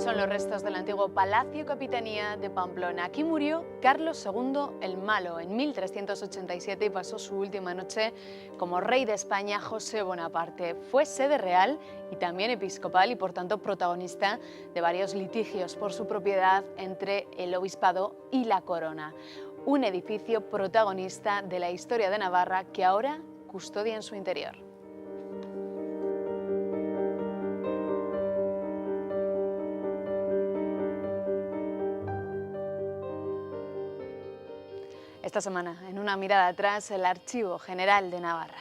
Son los restos del antiguo Palacio Capitanía de Pamplona. Aquí murió Carlos II el Malo en 1387 y pasó su última noche como rey de España José Bonaparte. Fue sede real y también episcopal y por tanto protagonista de varios litigios por su propiedad entre el obispado y la corona. Un edificio protagonista de la historia de Navarra que ahora custodia en su interior. Esta semana, en una mirada atrás, el Archivo General de Navarra.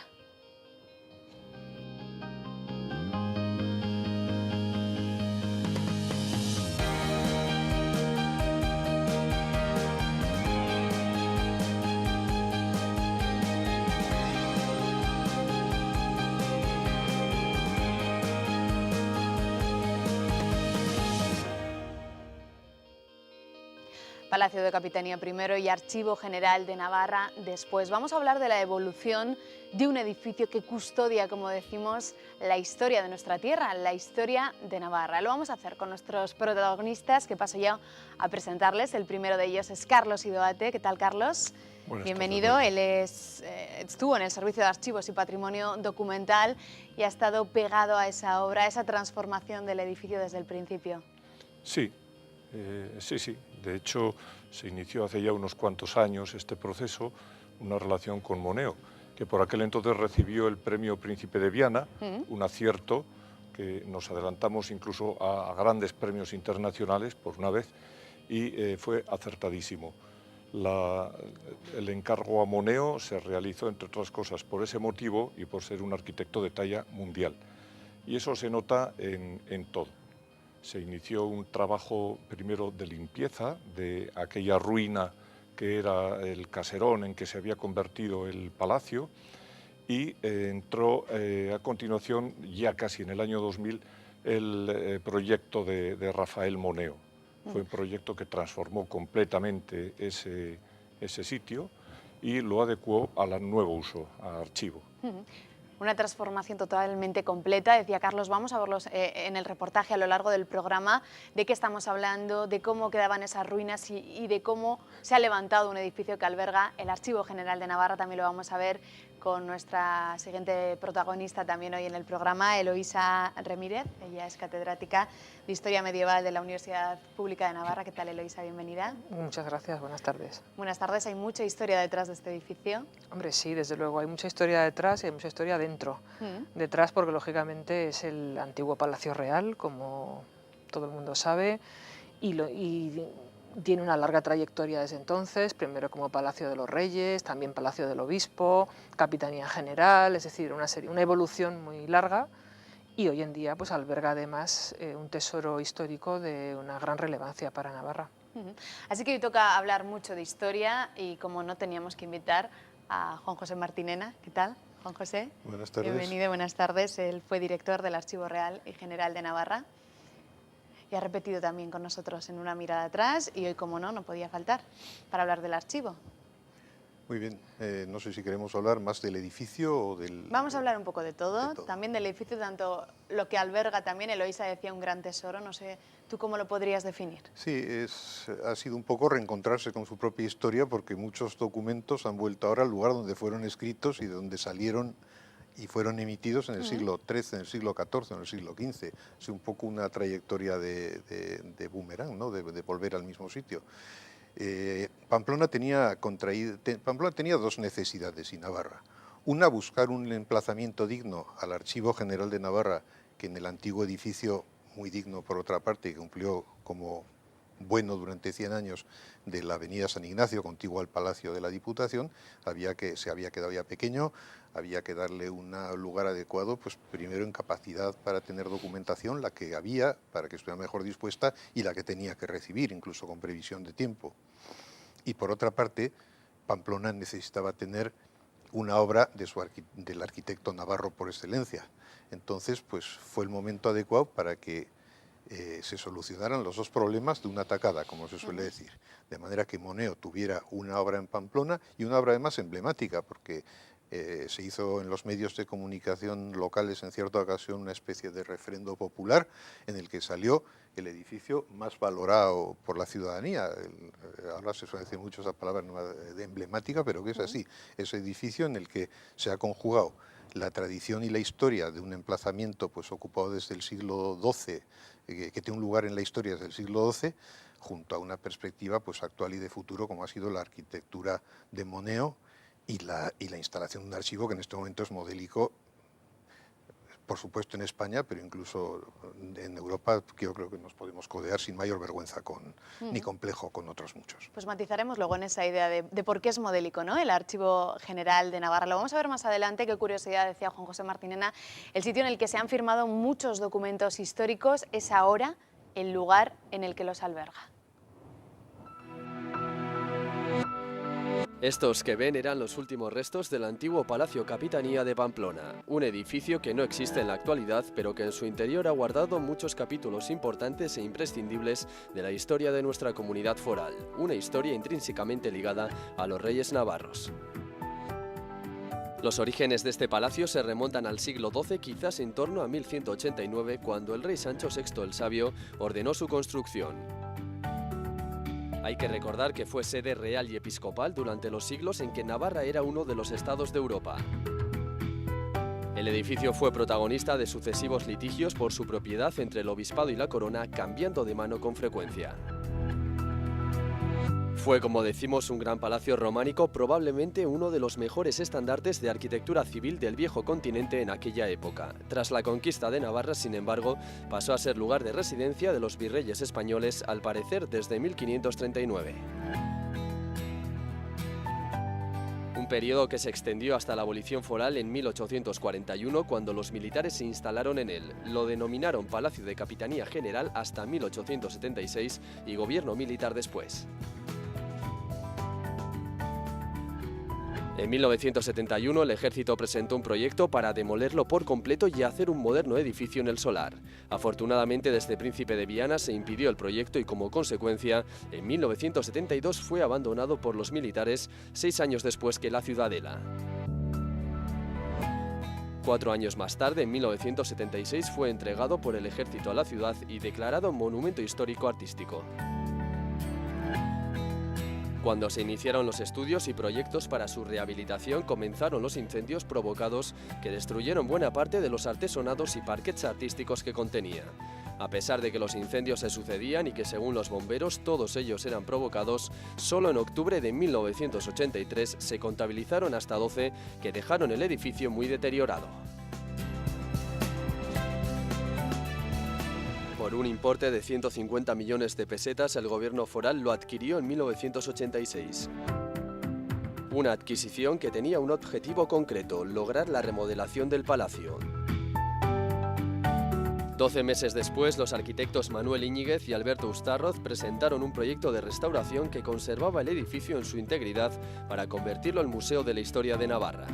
Palacio de Capitanía primero y Archivo General de Navarra después. Vamos a hablar de la evolución de un edificio que custodia, como decimos, la historia de nuestra tierra, la historia de Navarra. Lo vamos a hacer con nuestros protagonistas, que paso ya a presentarles. El primero de ellos es Carlos Idoate. ¿Qué tal, Carlos? Bienvenido. Él estuvo en el Servicio de Archivos y Patrimonio Documental y ha estado pegado a esa obra, a esa transformación del edificio desde el principio. Sí. Sí. De hecho, se inició hace ya unos cuantos años este proceso, una relación con Moneo, que por aquel entonces recibió el premio Príncipe de Viana, un acierto que nos adelantamos incluso a grandes premios internacionales por una vez, y fue acertadísimo. El encargo a Moneo se realizó, entre otras cosas, por ese motivo y por ser un arquitecto de talla mundial. Y eso se nota en todo. Se inició un trabajo primero de limpieza de aquella ruina que era el caserón en que se había convertido el palacio y entró a continuación, ya casi en el año 2000, el proyecto de Rafael Moneo. Fue un proyecto que transformó completamente ese sitio y lo adecuó al nuevo uso, a archivo. Una transformación totalmente completa. Decía Carlos, vamos a verlos en el reportaje a lo largo del programa, de qué estamos hablando, de cómo quedaban esas ruinas y de cómo se ha levantado un edificio que alberga el Archivo General de Navarra. También lo vamos a ver con nuestra siguiente protagonista también hoy en el programa, Eloísa Remírez. Ella es catedrática de Historia Medieval de la Universidad Pública de Navarra. ¿Qué tal, Eloísa? Bienvenida. Muchas gracias, buenas tardes. Buenas tardes. ¿Hay mucha historia detrás de este edificio? Hombre, sí, desde luego, hay mucha historia detrás y hay mucha historia dentro. Detrás porque, lógicamente, es el antiguo Palacio Real, como todo el mundo sabe, y tiene una larga trayectoria desde entonces, primero como Palacio de los Reyes, también Palacio del Obispo, Capitanía General, es decir, una evolución muy larga, y hoy en día pues alberga además un tesoro histórico de una gran relevancia para Navarra. Así que hoy toca hablar mucho de historia y como no teníamos que invitar a Juan José Martinena. ¿Qué tal, Juan José? Buenas tardes. Bienvenido, buenas tardes. Él fue director del Archivo Real y General de Navarra y ha repetido también con nosotros en una mirada atrás y hoy, como no podía faltar para hablar del archivo. Muy bien, no sé si queremos hablar más del edificio o del... Vamos a hablar un poco de todo, también del edificio, tanto lo que alberga también, Eloísa decía un gran tesoro, no sé, ¿tú cómo lo podrías definir? Sí, ha sido un poco reencontrarse con su propia historia porque muchos documentos han vuelto ahora al lugar donde fueron escritos y de donde salieron y fueron emitidos en el siglo XIII, en el siglo XIV, en el siglo XV. Es un poco una trayectoria de boomerang, ¿no? de volver al mismo sitio. Pamplona tenía dos necesidades y Navarra. Una, buscar un emplazamiento digno al Archivo General de Navarra, que en el antiguo edificio, muy digno por otra parte, que cumplió como bueno durante 100 años, de la avenida San Ignacio, contiguo al Palacio de la Diputación, se había quedado ya pequeño, había que darle un lugar adecuado, pues primero en capacidad para tener documentación, la que había, para que estuviera mejor dispuesta, y la que tenía que recibir, incluso con previsión de tiempo. Y por otra parte, Pamplona necesitaba tener una obra del arquitecto navarro por excelencia. Entonces, pues fue el momento adecuado para que se solucionaran los dos problemas de una tacada, como se suele decir. De manera que Moneo tuviera una obra en Pamplona y una obra además emblemática, porque Se hizo en los medios de comunicación locales en cierta ocasión una especie de referendo popular en el que salió el edificio más valorado por la ciudadanía. Ahora se suele decir mucho esa palabra de emblemática, pero que es así. Ese edificio en el que se ha conjugado la tradición y la historia de un emplazamiento pues ocupado desde el siglo XII, que tiene un lugar en la historia desde el siglo XII, junto a una perspectiva pues actual y de futuro como ha sido la arquitectura de Moneo y la instalación de un archivo que en este momento es modélico, por supuesto en España, pero incluso en Europa yo creo que nos podemos codear sin mayor vergüenza ni complejo con otros muchos. Pues matizaremos luego en esa idea de por qué es modélico, ¿no?, el Archivo General de Navarra. Lo vamos a ver más adelante. Qué curiosidad, decía Juan José Martinena, el sitio en el que se han firmado muchos documentos históricos es ahora el lugar en el que los alberga. Estos que ven eran los últimos restos del antiguo Palacio Capitanía de Pamplona, un edificio que no existe en la actualidad, pero que en su interior ha guardado muchos capítulos importantes e imprescindibles de la historia de nuestra comunidad foral, una historia intrínsecamente ligada a los reyes navarros. Los orígenes de este palacio se remontan al siglo XII, quizás en torno a 1189, cuando el rey Sancho VI el Sabio ordenó su construcción. Hay que recordar que fue sede real y episcopal durante los siglos en que Navarra era uno de los estados de Europa. El edificio fue protagonista de sucesivos litigios por su propiedad entre el obispado y la corona, cambiando de mano con frecuencia. Fue, como decimos, un gran palacio románico, probablemente uno de los mejores estandartes de arquitectura civil del viejo continente en aquella época. Tras la conquista de Navarra, sin embargo, pasó a ser lugar de residencia de los virreyes españoles, al parecer desde 1539. Un periodo que se extendió hasta la abolición foral en 1841, cuando los militares se instalaron en él. Lo denominaron Palacio de Capitanía General hasta 1876 y gobierno militar después. En 1971 el ejército presentó un proyecto para demolerlo por completo y hacer un moderno edificio en el solar. Afortunadamente desde Príncipe de Viana se impidió el proyecto y como consecuencia en 1972 fue abandonado por los militares 6 años después que la Ciudadela. 4 años más tarde, en 1976, fue entregado por el ejército a la ciudad y declarado monumento histórico artístico. Cuando se iniciaron los estudios y proyectos para su rehabilitación, comenzaron los incendios provocados que destruyeron buena parte de los artesonados y parquets artísticos que contenía. A pesar de que los incendios se sucedían y que según los bomberos todos ellos eran provocados, solo en octubre de 1983 se contabilizaron hasta 12 que dejaron el edificio muy deteriorado. Por un importe de 150 millones de pesetas, el gobierno foral lo adquirió en 1986. Una adquisición que tenía un objetivo concreto: lograr la remodelación del palacio. 12 meses después, los arquitectos Manuel Íñiguez y Alberto Ustarroz presentaron un proyecto de restauración que conservaba el edificio en su integridad para convertirlo en Museo de la Historia de Navarra.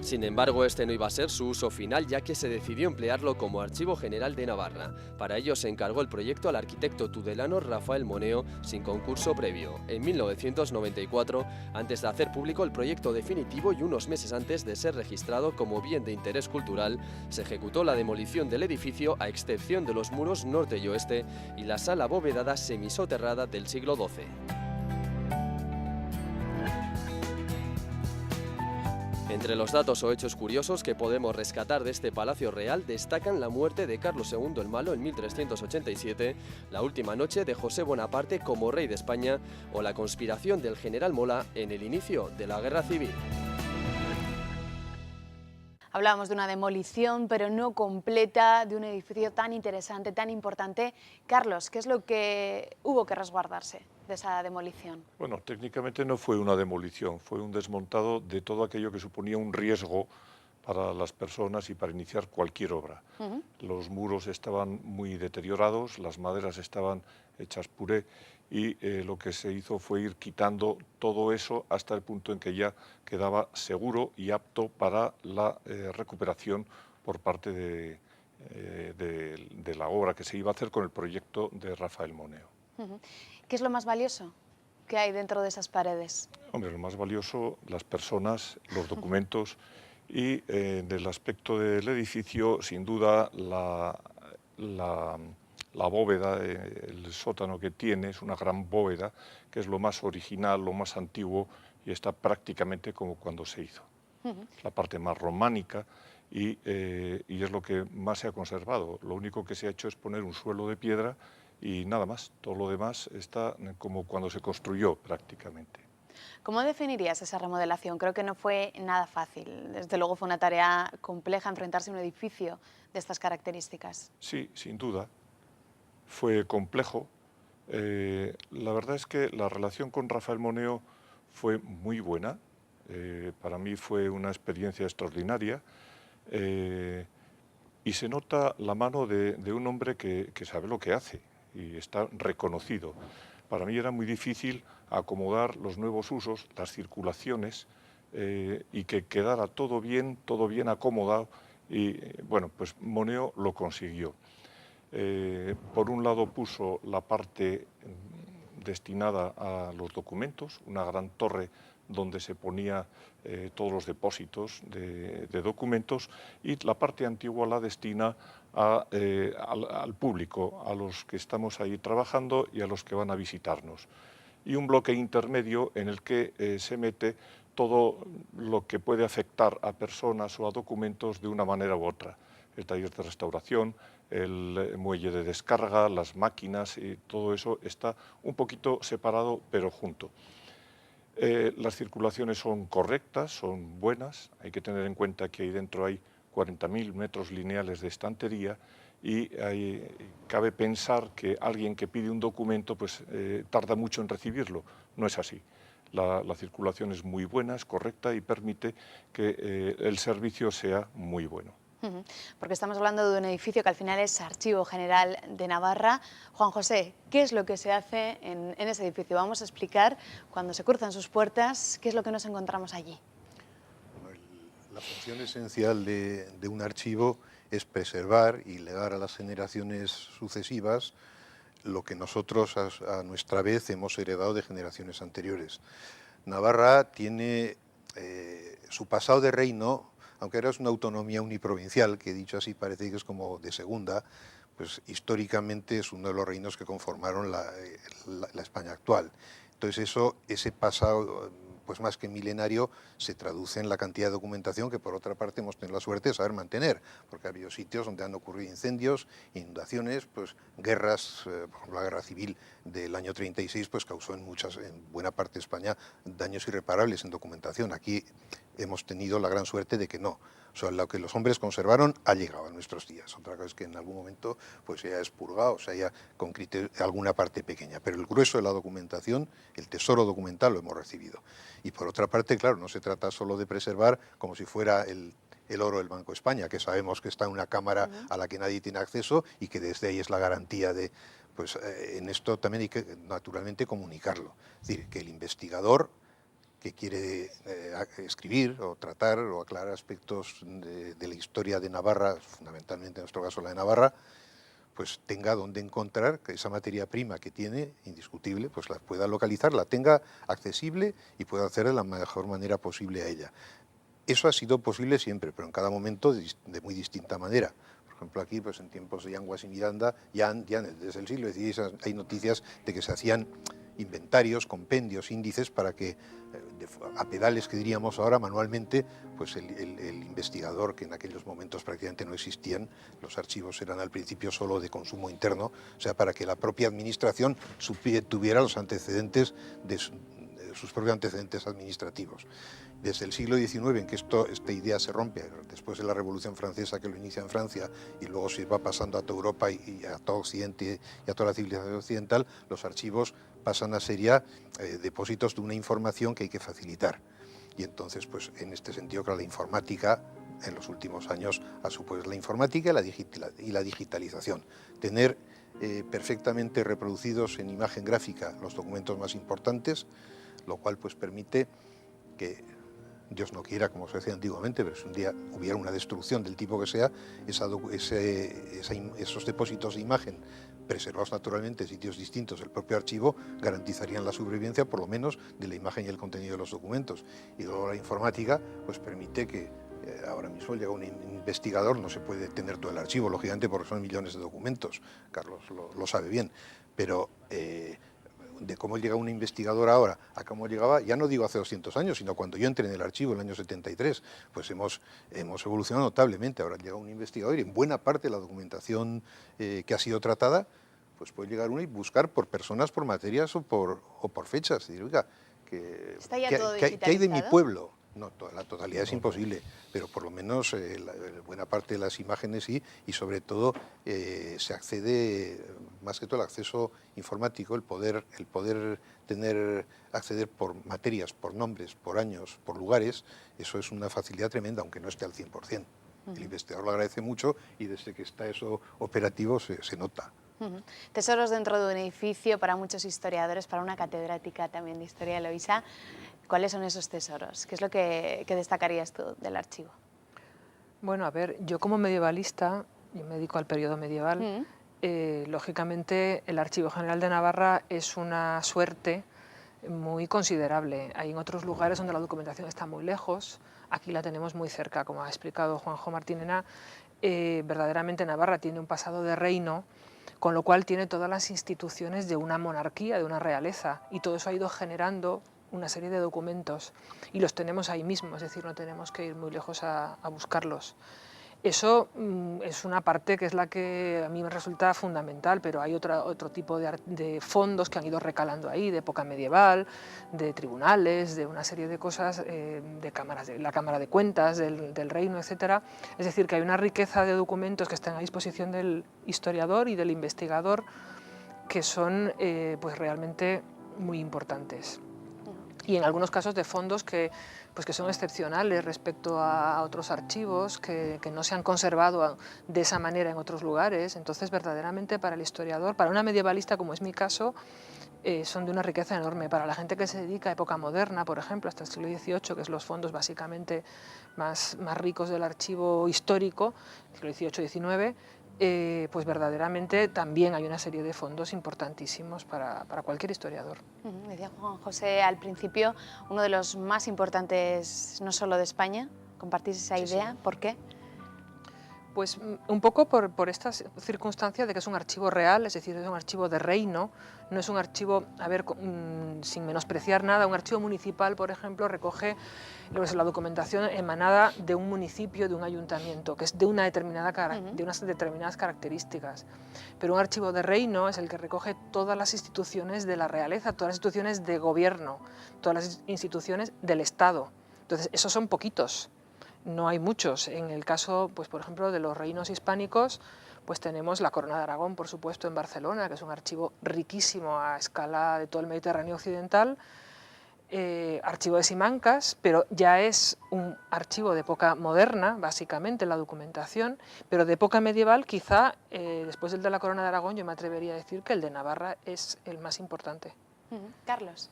Sin embargo, este no iba a ser su uso final, ya que se decidió emplearlo como Archivo General de Navarra. Para ello se encargó el proyecto al arquitecto tudelano Rafael Moneo, sin concurso previo. En 1994, antes de hacer público el proyecto definitivo y unos meses antes de ser registrado como bien de interés cultural, se ejecutó la demolición del edificio, a excepción de los muros norte y oeste y la sala abovedada semisoterrada del siglo XII. Entre los datos o hechos curiosos que podemos rescatar de este palacio real destacan la muerte de Carlos II el Malo en 1387, la última noche de José Bonaparte como rey de España o la conspiración del general Mola en el inicio de la Guerra Civil. Hablábamos de una demolición, pero no completa, de un edificio tan interesante, tan importante. Carlos, ¿qué es lo que hubo que resguardarse de esa demolición? Bueno, técnicamente no fue una demolición, fue un desmontado de todo aquello que suponía un riesgo para las personas y para iniciar cualquier obra. Los muros estaban muy deteriorados, las maderas estaban hechas puré y lo que se hizo fue ir quitando todo eso hasta el punto en que ya quedaba seguro y apto para la recuperación por parte de la obra que se iba a hacer con el proyecto de Rafael Moneo. ¿Qué es lo más valioso? ¿Qué hay dentro de esas paredes? Hombre, lo más valioso, las personas, los documentos y del aspecto del edificio, sin duda, la bóveda, el sótano que tiene es una gran bóveda, que es lo más original, lo más antiguo y está prácticamente como cuando se hizo. Es la parte más románica y es lo que más se ha conservado. Lo único que se ha hecho es poner un suelo de piedra y nada más. Todo lo demás está como cuando se construyó prácticamente. ¿Cómo definirías esa remodelación? Creo que no fue nada fácil. Desde luego fue una tarea compleja enfrentarse a un edificio de estas características. Sí, sin duda. Fue complejo. La verdad es que la relación con Rafael Moneo fue muy buena. Para mí fue una experiencia extraordinaria. Y se nota la mano de un hombre que sabe lo que hace y está reconocido. Para mí era muy difícil acomodar los nuevos usos, las circulaciones, y que quedara todo bien acomodado. Y bueno, pues Moneo lo consiguió. Por un lado puso la parte destinada a los documentos, una gran torre donde se ponía todos los depósitos de documentos, y la parte antigua la destina al público, a los que estamos ahí trabajando y a los que van a visitarnos. Y un bloque intermedio en el que se mete todo lo que puede afectar a personas o a documentos de una manera u otra. El taller de restauración, el muelle de descarga, las máquinas, y todo eso está un poquito separado pero junto. Las circulaciones son correctas, son buenas. Hay que tener en cuenta que ahí dentro hay 40.000 metros lineales de estantería y cabe pensar que alguien que pide un documento pues, tarda mucho en recibirlo. No es así. La circulación es muy buena, es correcta y permite que el servicio sea muy bueno. Porque estamos hablando de un edificio que al final es Archivo General de Navarra. Juan José, ¿qué es lo que se hace en ese edificio? Vamos a explicar, cuando se cruzan sus puertas, qué es lo que nos encontramos allí. La función esencial de un archivo es preservar y legar a las generaciones sucesivas lo que nosotros a nuestra vez hemos heredado de generaciones anteriores. Navarra tiene su pasado de reino, aunque ahora es una autonomía uniprovincial, que dicho así parece que es como de segunda, pues históricamente es uno de los reinos que conformaron la España actual. Entonces ese pasado, pues más que milenario, se traduce en la cantidad de documentación que por otra parte hemos tenido la suerte de saber mantener, porque ha habido sitios donde han ocurrido incendios, inundaciones, pues guerras, por ejemplo la guerra civil del año 36 pues causó en buena parte de España daños irreparables en documentación. Aquí hemos tenido la gran suerte de que no. O sea, lo que los hombres conservaron ha llegado a nuestros días. Otra cosa es que en algún momento pues se haya expurgado, o se haya con criterio alguna parte pequeña. Pero el grueso de la documentación, el tesoro documental, lo hemos recibido. Y por otra parte, claro, no se trata solo de preservar como si fuera el oro del Banco de España, que sabemos que está en una cámara a la que nadie tiene acceso y que desde ahí es la garantía de... Pues en esto también hay que naturalmente comunicarlo. Es decir, que el investigador que quiere escribir o tratar o aclarar aspectos de la historia de Navarra, fundamentalmente en nuestro caso la de Navarra, pues tenga donde encontrar que esa materia prima que tiene, indiscutible, pues la pueda localizar, la tenga accesible y pueda hacer de la mejor manera posible a ella. Eso ha sido posible siempre, pero en cada momento de muy distinta manera. Por ejemplo, aquí, pues en tiempos de Yanguas y Miranda, ya desde el siglo XVI hay noticias de que se hacían inventarios, compendios, índices para que a pedales que diríamos ahora manualmente, pues el investigador, que en aquellos momentos prácticamente no existían, los archivos eran al principio solo de consumo interno, o sea, para que la propia administración tuviera los antecedentes de sus propios antecedentes administrativos. Desde el siglo XIX, en que esta idea se rompe, después de la Revolución Francesa que lo inicia en Francia y luego se va pasando a toda Europa y a todo Occidente y a toda la civilización occidental, los archivos pasan a ser ya depósitos de una información que hay que facilitar. Y entonces, pues en este sentido, claro, la informática en los últimos años ha supuesto la informática y la digitalización. Tener perfectamente reproducidos en imagen gráfica los documentos más importantes, lo cual pues permite que, Dios no quiera, como se hacía antiguamente, pero si un día hubiera una destrucción del tipo que sea, esos depósitos de imagen preservados naturalmente en sitios distintos del propio archivo, garantizarían la sobrevivencia por lo menos de la imagen y el contenido de los documentos. Y luego la informática pues permite que ahora mismo llega un investigador, no se puede tener todo el archivo, lógicamente, porque son millones de documentos, Carlos lo sabe bien, pero de cómo llega un investigador ahora a cómo llegaba, ya no digo hace 200 años, sino cuando yo entré en el archivo en el año 73, pues hemos evolucionado notablemente. Ahora llega un investigador y en buena parte de la documentación que ha sido tratada, pues puede llegar uno y buscar por personas, por materias o por fechas. Y decir, oiga, ¿qué hay de mi pueblo? No, la totalidad es imposible, pero por lo menos buena parte de las imágenes sí, y sobre todo se accede, más que todo el acceso informático, el poder acceder por materias, por nombres, por años, por lugares, eso es una facilidad tremenda, aunque no esté al 100%. El investigador lo agradece mucho y desde que está eso operativo se nota. Tesoros dentro de un edificio para muchos historiadores, para una catedrática también de historia, Eloisa. ¿Cuáles son esos tesoros? ¿Qué es lo que destacarías tú del archivo? Bueno, a ver, yo como medievalista, yo me dedico al periodo medieval, lógicamente el Archivo General de Navarra es una suerte muy considerable. Hay en otros lugares donde la documentación está muy lejos, aquí la tenemos muy cerca, como ha explicado Juanjo Martínena. Verdaderamente Navarra tiene un pasado de reino, con lo cual tiene todas las instituciones de una monarquía, de una realeza, y todo eso ha ido generando una serie de documentos y los tenemos ahí mismo, es decir, no tenemos que ir muy lejos a buscarlos. Eso es una parte que es la que a mí me resulta fundamental, pero hay otro tipo de fondos que han ido recalando ahí, de época medieval, de tribunales, de una serie de cosas, de cámaras, de la Cámara de Cuentas, del Reino, etc. Es decir, que hay una riqueza de documentos que están a disposición del historiador y del investigador que son pues realmente muy importantes. Y en algunos casos de fondos que son excepcionales respecto a otros archivos que no se han conservado de esa manera en otros lugares. Entonces, verdaderamente para el historiador, para una medievalista como es mi caso, son de una riqueza enorme. Para la gente que se dedica a época moderna, por ejemplo, hasta el siglo XVIII, que es los fondos básicamente más ricos del archivo histórico, siglo XVIII-XIX, pues verdaderamente también hay una serie de fondos importantísimos para cualquier historiador. Decía Juan José al principio, uno de los más importantes no solo de España. ¿Compartís esa idea? Sí. ¿Por qué? Pues un poco por esta circunstancia de que es un archivo real, es decir, es un archivo de reino, no es un archivo, a ver, sin menospreciar nada, un archivo municipal, por ejemplo, recoge la documentación emanada de un municipio, de un ayuntamiento, que es de unas determinadas características. Pero un archivo de reino es el que recoge todas las instituciones de la realeza, todas las instituciones de gobierno, todas las instituciones del Estado. Entonces, esos son poquitos. No hay muchos. En el caso, pues, por ejemplo, de los reinos hispánicos, pues tenemos la Corona de Aragón, por supuesto, en Barcelona, que es un archivo riquísimo a escala de todo el Mediterráneo occidental, archivo de Simancas, pero ya es un archivo de época moderna, básicamente, la documentación, pero de época medieval, quizá, después del de la Corona de Aragón, yo me atrevería a decir que el de Navarra es el más importante. Carlos,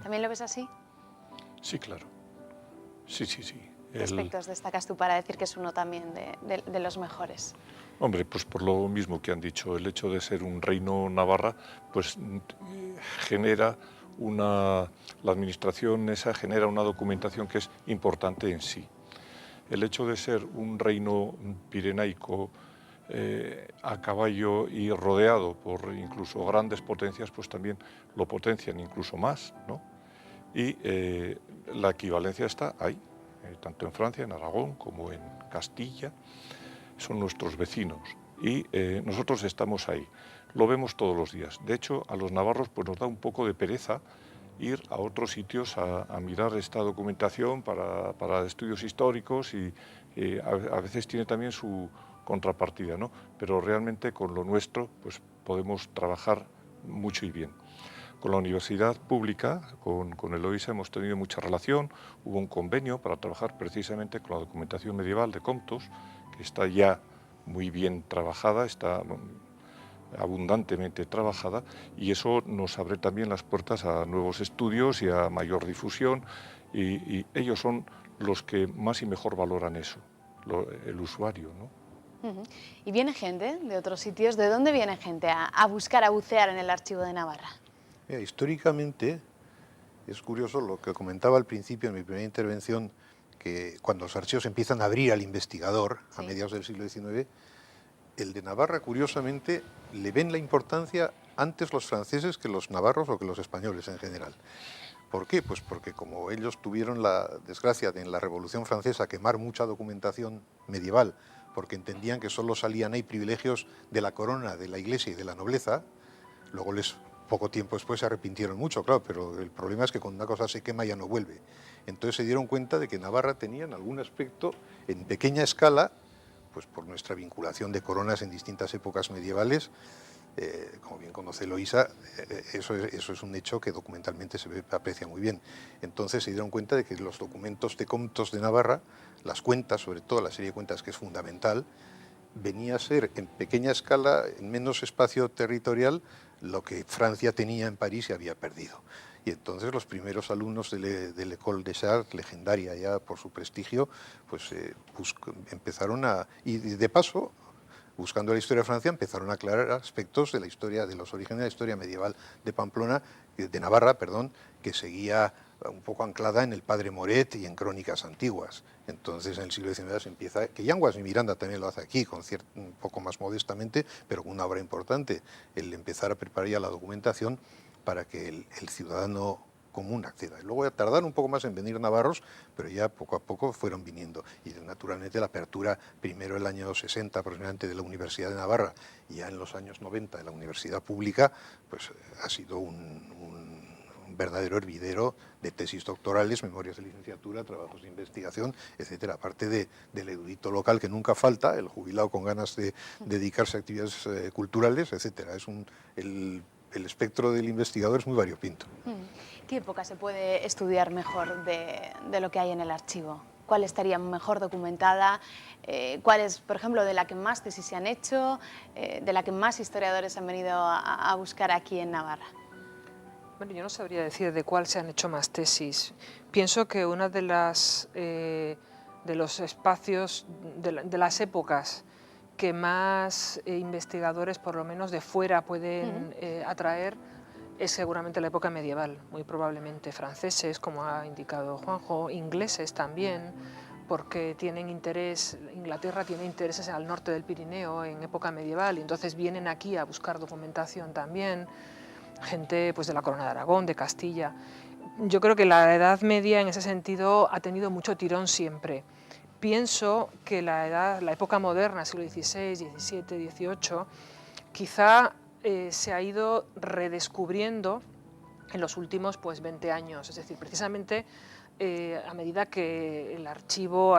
¿también lo ves así? Sí, claro. Sí. ¿Qué aspectos destacas tú para decir que es uno también de los mejores? Hombre, pues por lo mismo que han dicho, el hecho de ser un reino Navarra, pues genera la administración esa genera una documentación que es importante en sí. El hecho de ser un reino pirenaico a caballo y rodeado por incluso grandes potencias, pues también lo potencian incluso más, ¿no? Y la equivalencia está ahí. Tanto en Francia, en Aragón, como en Castilla, son nuestros vecinos y nosotros estamos ahí. Lo vemos todos los días. De hecho, a los navarros pues, nos da un poco de pereza ir a otros sitios a mirar esta documentación para estudios históricos y a veces tiene también su contrapartida, ¿no? Pero realmente con lo nuestro pues, podemos trabajar mucho y bien. Con la universidad pública, con Eloisa, hemos tenido mucha relación. Hubo un convenio para trabajar precisamente con la documentación medieval de Comptos, que está ya muy bien trabajada, está abundantemente trabajada, y eso nos abre también las puertas a nuevos estudios y a mayor difusión, y ellos son los que más y mejor valoran eso, el usuario, ¿no? ¿Y viene gente de otros sitios? ¿De dónde viene gente a buscar, a bucear en el archivo de Navarra? Mira, históricamente es curioso lo que comentaba al principio en mi primera intervención, que cuando los archivos empiezan a abrir al investigador a mediados del siglo XIX, el de Navarra, curiosamente, le ven la importancia antes los franceses que los navarros o que los españoles en general. ¿Por qué? Pues porque como ellos tuvieron la desgracia de en la Revolución Francesa quemar mucha documentación medieval, porque entendían que solo salían ahí privilegios de la corona, de la iglesia y de la nobleza, luego poco tiempo después se arrepintieron mucho, claro, pero el problema es que cuando una cosa se quema ya no vuelve. Entonces se dieron cuenta de que Navarra tenía en algún aspecto, en pequeña escala, pues por nuestra vinculación de coronas en distintas épocas medievales, como bien conoce Eloísa, eso es un hecho que documentalmente se aprecia muy bien. Entonces se dieron cuenta de que los documentos de comptos de Navarra, las cuentas, sobre todo la serie de cuentas que es fundamental, venía a ser en pequeña escala, en menos espacio territorial, lo que Francia tenía en París y había perdido. Y entonces los primeros alumnos de l'École des Arts, legendaria ya por su prestigio, pues empezaron a... Y de paso, buscando la historia de Francia, empezaron a aclarar aspectos de la historia, de los orígenes de la historia medieval de Pamplona, de Navarra, perdón, que seguía un poco anclada en el Padre Moret y en crónicas antiguas. Entonces en el siglo XIX se empieza, que Yanguas y Miranda también lo hace aquí, un poco más modestamente, pero con una obra importante, el empezar a preparar ya la documentación para que el ciudadano común acceda. Y luego ya tardaron un poco más en venir navarros, pero ya poco a poco fueron viniendo. Y naturalmente la apertura, primero el año 60 aproximadamente de la Universidad de Navarra, y ya en los años 90 de la Universidad Pública, pues ha sido un verdadero hervidero de tesis doctorales, memorias de licenciatura, trabajos de investigación, etcétera. Aparte del erudito local que nunca falta, el jubilado con ganas de dedicarse a actividades culturales, etcétera. El espectro del investigador es muy variopinto. ¿Qué época se puede estudiar mejor de lo que hay en el archivo? ¿Cuál estaría mejor documentada? ¿Cuál es, por ejemplo, de la que más tesis se han hecho? ¿De la que más historiadores han venido a buscar aquí en Navarra? Bueno, yo no sabría decir de cuál se han hecho más tesis. Pienso que una de los espacios, de las épocas que más investigadores, por lo menos de fuera, pueden atraer, es seguramente la época medieval, muy probablemente franceses, como ha indicado Juanjo, ingleses también, porque tienen interés, Inglaterra tiene intereses al norte del Pirineo en época medieval, y entonces vienen aquí a buscar documentación también, gente pues de la Corona de Aragón, de Castilla. Yo creo que la Edad Media en ese sentido ha tenido mucho tirón siempre. Pienso que la época moderna, siglo XVI, XVII, XVIII, quizá se ha ido redescubriendo en los últimos 20 años, es decir, precisamente a medida que el archivo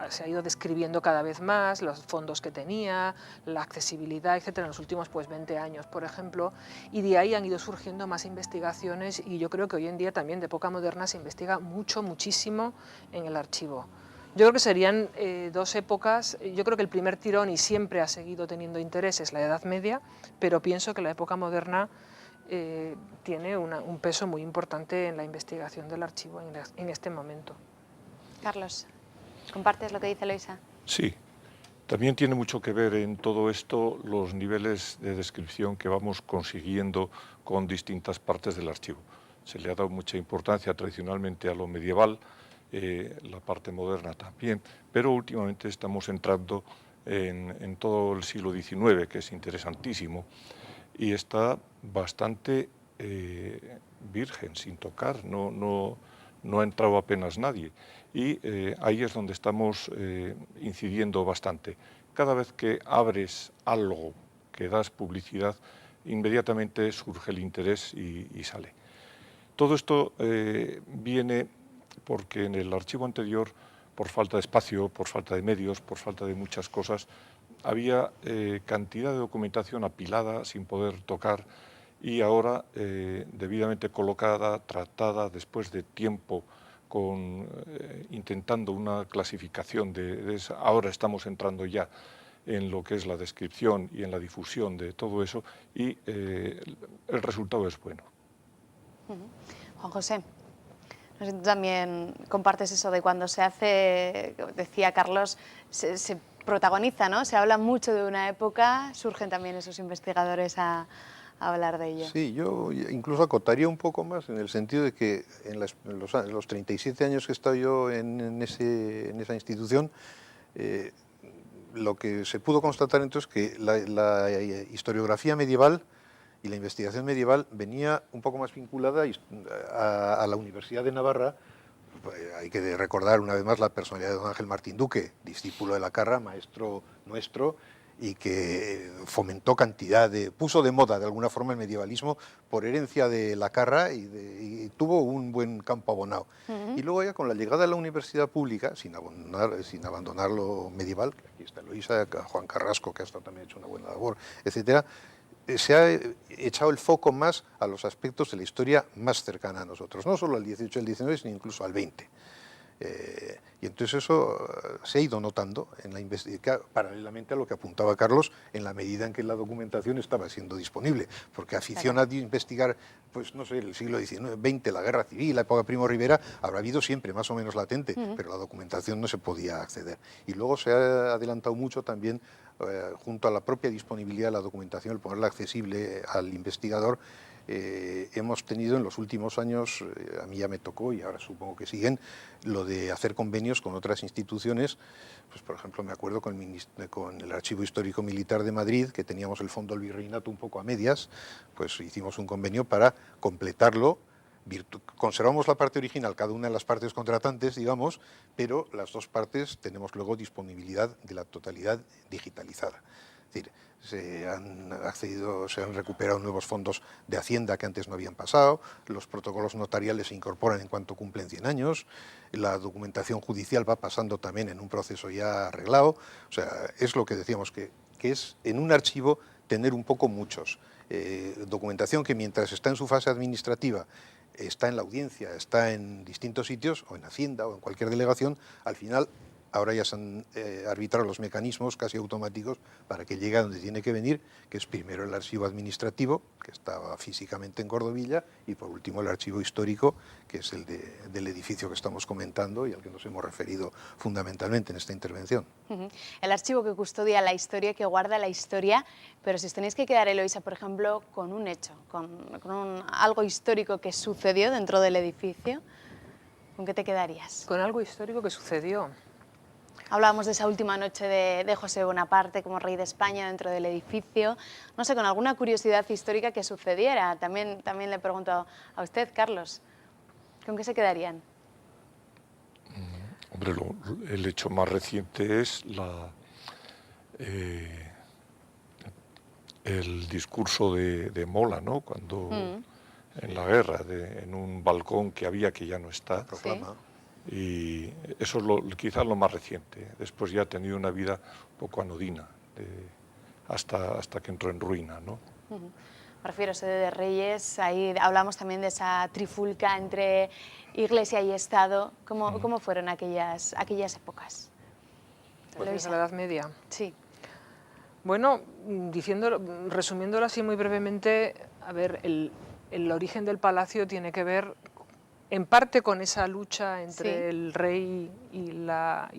se ha ido describiendo cada vez más, los fondos que tenía, la accesibilidad, etcétera, en los últimos 20 años, por ejemplo, y de ahí han ido surgiendo más investigaciones, y yo creo que hoy en día también de época moderna se investiga muchísimo en el archivo. Yo creo que serían dos épocas. Yo creo que el primer tirón, y siempre ha seguido teniendo interés, es la Edad Media, pero pienso que la época moderna tiene un peso muy importante en la investigación del archivo en este momento. Carlos, ¿compartes lo que dice Eloísa? Sí, también tiene mucho que ver en todo esto los niveles de descripción que vamos consiguiendo con distintas partes del archivo. Se le ha dado mucha importancia tradicionalmente a lo medieval, la parte moderna también, pero últimamente estamos entrando en todo el siglo XIX, que es interesantísimo, y está bastante virgen, sin tocar, no ha entrado apenas nadie. Y ahí es donde estamos incidiendo bastante. Cada vez que abres algo, que das publicidad, inmediatamente surge el interés y sale. Todo esto viene porque en el archivo anterior, por falta de espacio, por falta de medios, por falta de muchas cosas, había cantidad de documentación apilada sin poder tocar, y ahora debidamente colocada, tratada después de tiempo, intentando una clasificación ahora estamos entrando ya en lo que es la descripción y en la difusión de todo eso, y el resultado es bueno. Juan José, No sé si tú también compartes eso de cuando se hace, decía Carlos, se protagoniza, ¿no? Se habla mucho de una época, surgen también esos investigadores a hablar de ello. Sí, yo incluso acotaría un poco más en el sentido de que en los 37 años que he estado yo en esa institución, lo que se pudo constatar entonces es que la historiografía medieval y la investigación medieval venía un poco más vinculada a la Universidad de Navarra. Hay que recordar una vez más la personalidad de don Ángel Martín Duque, discípulo de la Carra, maestro nuestro, y que fomentó puso de moda de alguna forma el medievalismo por herencia de la Carra y tuvo un buen campo abonado. Y luego ya con la llegada a la universidad pública, sin abandonar lo medieval, que aquí está Eloísa, Juan Carrasco, que hasta también ha hecho una buena labor, etcétera, se ha echado el foco más a los aspectos de la historia más cercana a nosotros, no solo al 18 y al 19, sino incluso al 20. Y entonces eso se ha ido notando en la investigación, paralelamente a lo que apuntaba Carlos, en la medida en que la documentación estaba siendo disponible, porque afición a investigar, pues no sé, el siglo XIX, XX, la Guerra Civil, la época Primo Rivera, habrá habido siempre más o menos latente, pero la documentación no se podía acceder. Y luego se ha adelantado mucho también, junto a la propia disponibilidad de la documentación, el ponerla accesible al investigador. Hemos tenido en los últimos años, a mí ya me tocó y ahora supongo que siguen, lo de hacer convenios con otras instituciones. Pues, por ejemplo, me acuerdo con el Archivo Histórico Militar de Madrid, que teníamos el Fondo del Virreinato un poco a medias, pues hicimos un convenio para completarlo. Conservamos la parte original, cada una de las partes contratantes, digamos, pero las dos partes tenemos luego disponibilidad de la totalidad digitalizada. Es decir, se han recuperado nuevos fondos de Hacienda que antes no habían pasado, los protocolos notariales se incorporan en cuanto cumplen 100 años, la documentación judicial va pasando también en un proceso ya arreglado. O sea, es lo que decíamos, que es en un archivo tener un poco muchos. Documentación que mientras está en su fase administrativa, está en la audiencia, está en distintos sitios, o en Hacienda o en cualquier delegación, al final ahora ya se han arbitrado los mecanismos casi automáticos para que llegue a donde tiene que venir, que es primero el archivo administrativo, que estaba físicamente en Cordovilla, y por último el archivo histórico, que es el del edificio que estamos comentando y al que nos hemos referido fundamentalmente en esta intervención. El archivo que custodia la historia, que guarda la historia, pero si os tenéis que quedar, Eloísa, por ejemplo, con un hecho, con algo histórico que sucedió dentro del edificio, ¿con qué te quedarías? Con algo histórico que sucedió. Hablábamos de esa última noche de José Bonaparte como rey de España dentro del edificio. No sé, con alguna curiosidad histórica que sucediera. También le pregunto a usted, Carlos, ¿con qué se quedarían? Hombre, el hecho más reciente es el discurso de Mola, ¿no? Cuando en la guerra, en un balcón que había que ya no está. Proclama. Sí. Y eso es quizás lo más reciente. Después ya ha tenido una vida un poco anodina, hasta que entró en ruina, ¿no? Me refiero a sede de Reyes, ahí hablamos también de esa trifulca entre Iglesia y Estado. ¿Cómo fueron aquellas épocas? Pues desde la Edad Media. Sí. Bueno, resumiéndolo así muy brevemente, a ver, el origen del palacio tiene que ver en parte con esa lucha entre el rey y la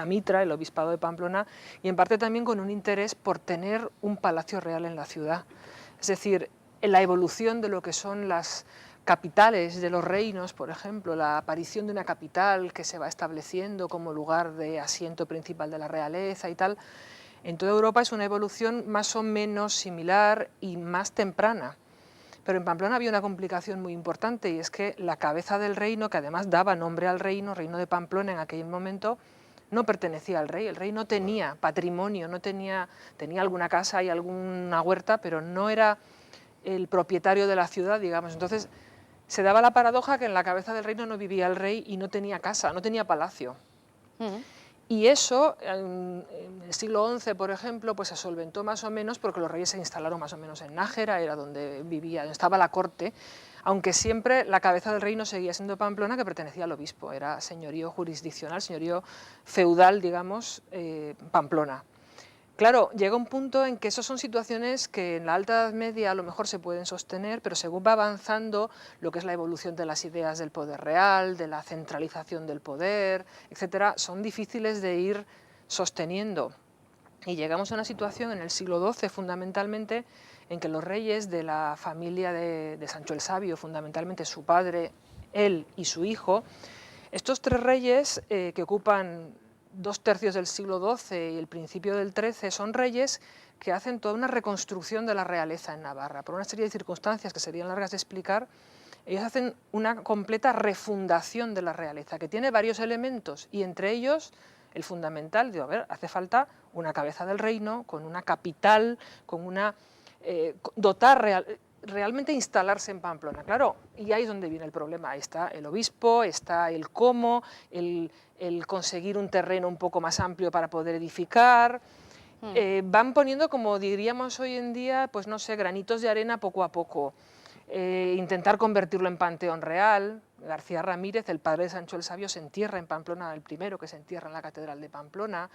mitra, el obispado de Pamplona, y en parte también con un interés por tener un palacio real en la ciudad. Es decir, en la evolución de lo que son las capitales de los reinos, por ejemplo, la aparición de una capital que se va estableciendo como lugar de asiento principal de la realeza y tal, en toda Europa es una evolución más o menos similar y más temprana. Pero en Pamplona había una complicación muy importante, y es que la cabeza del reino, que además daba nombre al reino de Pamplona en aquel momento, no pertenecía al rey. El rey no tenía patrimonio, tenía alguna casa y alguna huerta, pero no era el propietario de la ciudad, digamos. Entonces se daba la paradoja que en la cabeza del reino no vivía el rey y no tenía casa, no tenía palacio. Y eso, en el siglo XI, por ejemplo, pues se solventó más o menos porque los reyes se instalaron más o menos en Nájera, era donde estaba la corte, aunque siempre la cabeza del reino seguía siendo Pamplona, que pertenecía al obispo, era señorío jurisdiccional, señorío feudal, digamos, Pamplona. Claro, llega un punto en que esas son situaciones que en la Alta Edad Media a lo mejor se pueden sostener, pero según va avanzando lo que es la evolución de las ideas del poder real, de la centralización del poder, etcétera, son difíciles de ir sosteniendo. Y llegamos a una situación en el siglo XII, fundamentalmente, en que los reyes de la familia de Sancho el Sabio, fundamentalmente su padre, él y su hijo, estos tres reyes que ocupan 2/3 del siglo XII y el principio del XIII, son reyes que hacen toda una reconstrucción de la realeza en Navarra. Por una serie de circunstancias que serían largas de explicar, ellos hacen una completa refundación de la realeza, que tiene varios elementos, y entre ellos el fundamental, digo, a ver, hace falta una cabeza del reino, con una capital, con una... realmente instalarse en Pamplona, claro, y ahí es donde viene el problema. Ahí está el obispo, está el cómo, el conseguir un terreno un poco más amplio para poder edificar. Van poniendo, como diríamos hoy en día, pues no sé, granitos de arena poco a poco. Intentar convertirlo en panteón real. García Ramírez, el padre de Sancho el Sabio, se entierra en Pamplona, el primero que se entierra en la catedral de Pamplona.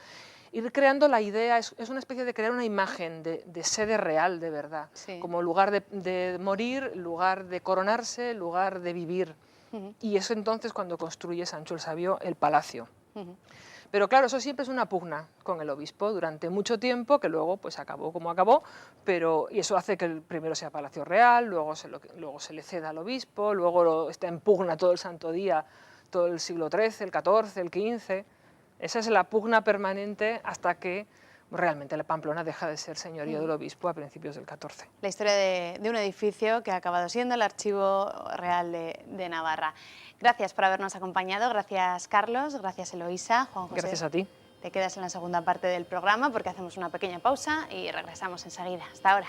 Ir creando la idea, es una especie de crear una imagen de sede real, de verdad, sí, como lugar de morir, lugar de coronarse, lugar de vivir. Y es entonces cuando construye Sancho el Sabio el palacio. Pero claro, eso siempre es una pugna con el obispo durante mucho tiempo, que luego pues acabó como acabó, y eso hace que el primero sea Palacio Real, luego se le ceda al obispo, luego está en pugna todo el santo día, todo el siglo XIII, el XIV, el XV. Esa es la pugna permanente hasta que realmente la Pamplona deja de ser señorío del obispo a principios del XIV. La historia de un edificio que ha acabado siendo el Archivo Real de Navarra. Gracias por habernos acompañado, gracias Carlos, gracias Eloísa, Juan José. Gracias a ti. Te quedas en la segunda parte del programa porque hacemos una pequeña pausa y regresamos enseguida. Hasta ahora.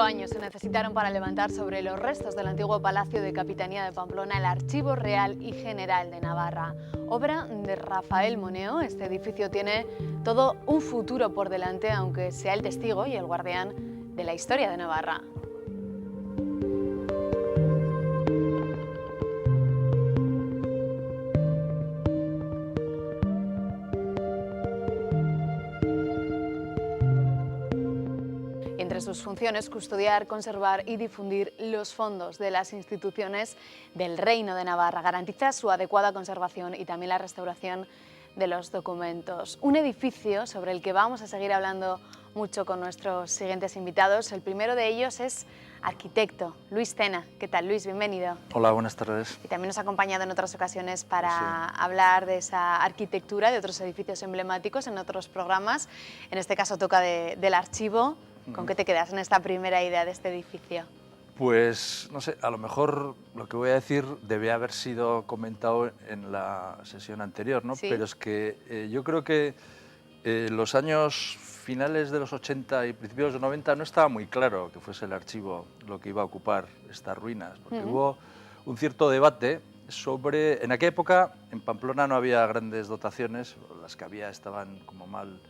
Años se necesitaron para levantar sobre los restos del antiguo Palacio de Capitanía de Pamplona el Archivo Real y General de Navarra. Obra de Rafael Moneo, este edificio tiene todo un futuro por delante, aunque sea el testigo y el guardián de la historia de Navarra. Entre sus funciones, custodiar, conservar y difundir los fondos de las instituciones del Reino de Navarra, garantiza su adecuada conservación y también la restauración de los documentos. Un edificio sobre el que vamos a seguir hablando mucho con nuestros siguientes invitados. El primero de ellos es arquitecto, Luis Tena. ¿Qué tal, Luis? Bienvenido. Hola, buenas tardes. Y también nos ha acompañado en otras ocasiones para hablar de esa arquitectura, de otros edificios emblemáticos en otros programas. En este caso toca del archivo. ¿Con qué te quedas en esta primera idea de este edificio? Pues, no sé, a lo mejor lo que voy a decir debe haber sido comentado en la sesión anterior, ¿no? ¿Sí? Pero es que yo creo que los años finales de los 80 y principios de los 90 no estaba muy claro que fuese el archivo lo que iba a ocupar estas ruinas, porque hubo un cierto debate sobre... En aquella época en Pamplona no había grandes dotaciones, las que había estaban como mal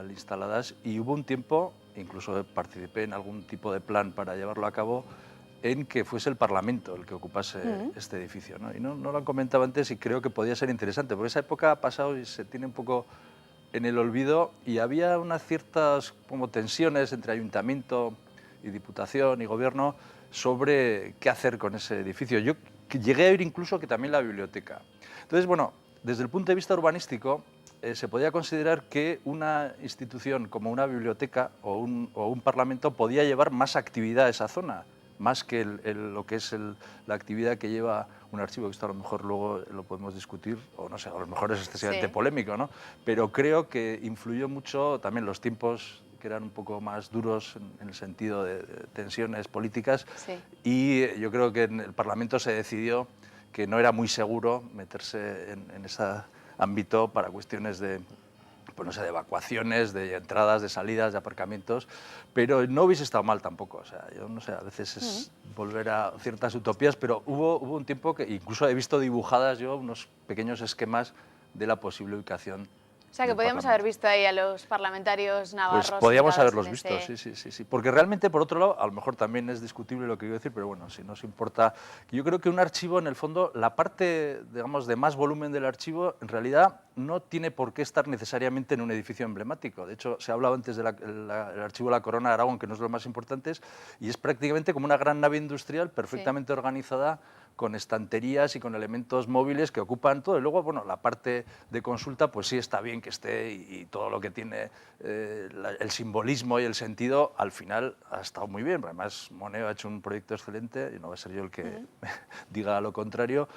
instaladas, y hubo un tiempo, incluso participé en algún tipo de plan para llevarlo a cabo, en que fuese el Parlamento el que ocupase este edificio, ¿no? Y no lo han comentado antes y creo que podía ser interesante, porque esa época ha pasado y se tiene un poco en el olvido, y había unas ciertas como tensiones entre ayuntamiento y diputación y gobierno sobre qué hacer con ese edificio. Yo llegué a oír incluso que también la biblioteca. Entonces, bueno, desde el punto de vista urbanístico, se podía considerar que una institución como una biblioteca o un parlamento podía llevar más actividad a esa zona, más que lo que es la actividad que lleva un archivo, que esto a lo mejor luego lo podemos discutir, o no sé, a lo mejor es excesivamente polémico, ¿no? Pero creo que influyó mucho también los tiempos, que eran un poco más duros en el sentido de tensiones políticas, y yo creo que en el Parlamento se decidió que no era muy seguro meterse en ese ámbito para cuestiones de pues no sé, de evacuaciones, de entradas, de salidas, de aparcamientos, pero no hubiese estado mal tampoco. O sea, yo no sé, a veces es volver a ciertas utopías, pero hubo un tiempo que incluso he visto dibujadas yo unos pequeños esquemas de la posible ubicación. O sea, que podíamos haber visto ahí a los parlamentarios navarros. Pues podíamos haberlos en visto, sí. Porque realmente, por otro lado, a lo mejor también es discutible lo que quiero decir, pero bueno, si no os importa, yo creo que un archivo, en el fondo, la parte, digamos, de más volumen del archivo, en realidad no tiene por qué estar necesariamente en un edificio emblemático. De hecho, se ha hablado antes del archivo de la Corona de Aragón, que no es lo más importante, y es prácticamente como una gran nave industrial perfectamente organizada, con estanterías y con elementos móviles que ocupan todo. Y luego, bueno, la parte de consulta, pues sí está bien que esté y todo lo que tiene el simbolismo y el sentido, al final ha estado muy bien. Además, Moneo ha hecho un proyecto excelente, y no va a ser yo el que diga lo contrario,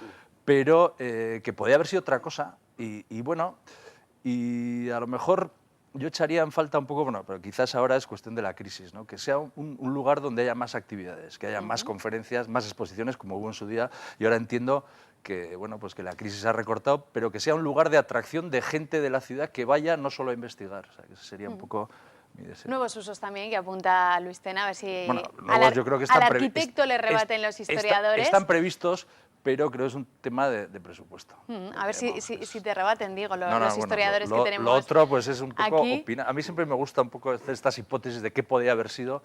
pero que podía haber sido otra cosa. Y bueno, y a lo mejor yo echaría en falta un poco, bueno, pero quizás ahora es cuestión de la crisis, ¿no? Que sea un lugar donde haya más actividades, que haya más conferencias, más exposiciones, como hubo en su día. Y ahora entiendo que, bueno, pues que la crisis ha recortado, pero que sea un lugar de atracción de gente de la ciudad que vaya no solo a investigar. O sea, que ese sería un poco mi deseo. Nuevos usos también, que apunta Luis Tena, a ver si bueno, nuevos, yo creo que al arquitecto le rebaten los historiadores. Están previstos, pero creo que es un tema de presupuesto. A ver si te rebaten, digo, los historiadores que tenemos. Lo otro pues es un poco aquí. A mí siempre me gusta un poco hacer estas hipótesis de qué podía haber sido,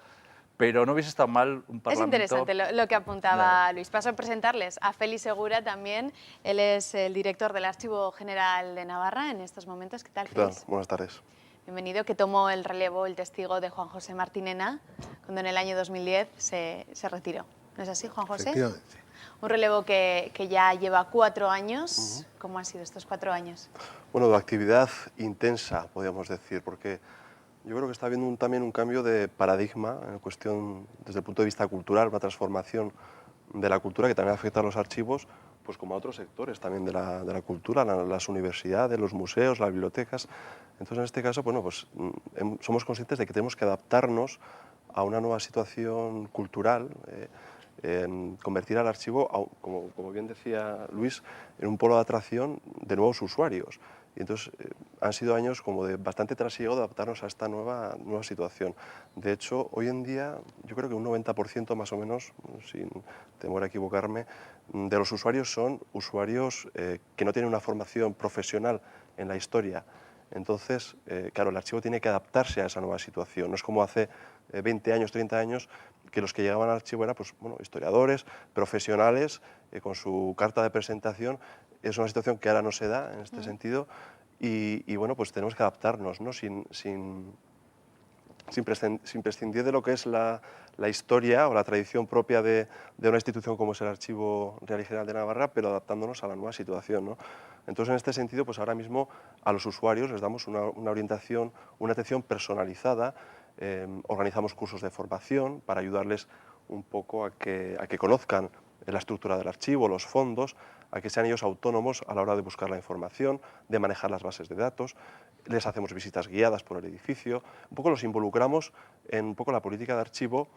pero no hubiese estado mal un parlamento. Es interesante lo que apuntaba Luis. Paso a presentarles a Félix Segura también. Él es el director del Archivo General de Navarra en estos momentos. ¿Qué tal, Félix? ¿Qué tal? Buenas tardes. Bienvenido, que tomó el relevo, el testigo de Juan José Martinena, cuando en el año 2010 se retiró. ¿No es así, Juan José? Efectivamente. Un relevo que ya lleva 4 años. ¿Cómo han sido estos 4 años? Bueno, de actividad intensa, podríamos decir, porque yo creo que está habiendo también un cambio de paradigma en cuestión, desde el punto de vista cultural, una transformación de la cultura que también afecta a los archivos, pues como a otros sectores también de la cultura, las universidades, los museos, las bibliotecas. Entonces, en este caso, bueno, pues somos conscientes de que tenemos que adaptarnos a una nueva situación cultural, convertir al archivo, como bien decía Luis, en un polo de atracción de nuevos usuarios. Y entonces han sido años como de bastante trasiego de adaptarnos a esta nueva situación. De hecho, hoy en día yo creo que un 90% más o menos, sin temor a equivocarme, de los usuarios son usuarios que no tienen una formación profesional en la historia. Entonces, claro, el archivo tiene que adaptarse a esa nueva situación. No es como hace 20 años, 30 años, que los que llegaban al archivo eran pues, bueno, historiadores, profesionales, con su carta de presentación. Es una situación que ahora no se da en este sentido y bueno, pues tenemos que adaptarnos, ¿no? sin prescindir de lo que es la historia o la tradición propia de una institución como es el Archivo Real y General de Navarra, pero adaptándonos a la nueva situación, ¿no? Entonces, en este sentido, pues ahora mismo a los usuarios les damos una orientación, una atención personalizada, organizamos cursos de formación para ayudarles un poco a que conozcan la estructura del archivo, los fondos, a que sean ellos autónomos a la hora de buscar la información, de manejar las bases de datos. Les hacemos visitas guiadas por el edificio, un poco los involucramos en un poco la política de archivo.